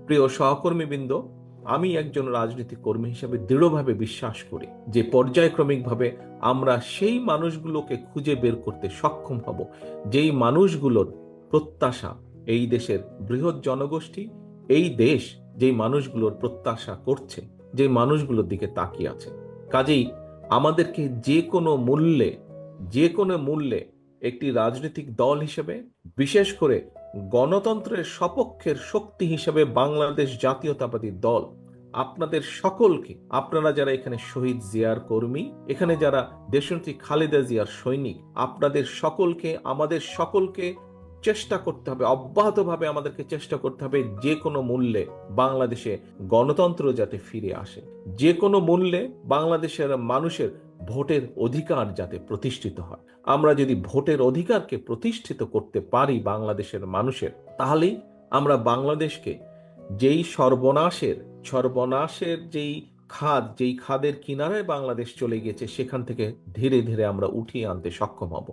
প্রিয় সহকর্মীবৃন্দ, আমি একজন রাজনৈতিক কর্মী হিসেবে দৃঢ়ভাবে বিশ্বাস করি যে পর্যায়ক্রমিকভাবে আমরা সেই মানুষগুলোকে খুঁজে বের করতে সক্ষম হব যেই মানুষগুলোর প্রত্যাশা এই দেশের বৃহৎ জনগোষ্ঠী, এই দেশ যেই মানুষগুলোর প্রত্যাশা করছে, যে মানুষগুলোর দিকে তাকিয়ে আছে। কাজেই আমাদেরকে যে কোনো মূল্যে একটি রাজনৈতিক দল হিসেবে, বিশেষ করে গণতন্ত্রের সপক্ষের শক্তি হিসেবে বাংলাদেশ জাতীয়তাবাদী দল আপনাদের সকলকে, আপনারা যারা এখানে শহীদ জিয়ার কর্মী, এখানে যারা দেশনেত্রী খালেদা জিয়ার সৈনিক, আপনাদের সকলকে, আমাদের সকলকে চেষ্টা করতে হবে, অব্যাহতভাবে আমাদেরকে চেষ্টা করতে হবে যে কোনো মূল্যে বাংলাদেশে গণতন্ত্র যাতে ফিরে আসে, যে কোনো মূল্যে বাংলাদেশের মানুষের ভোটের অধিকার যাতে প্রতিষ্ঠিত হয়। আমরা যদি ভোটের অধিকারকে প্রতিষ্ঠিত করতে পারি বাংলাদেশের মানুষের, তাহলেই আমরা বাংলাদেশকে যেই সর্বনাশের যেই খাদের কিনারায় বাংলাদেশ চলে গেছে, সেখান থেকে ধীরে ধীরে আমরা উঠিয়ে আনতে সক্ষম হব।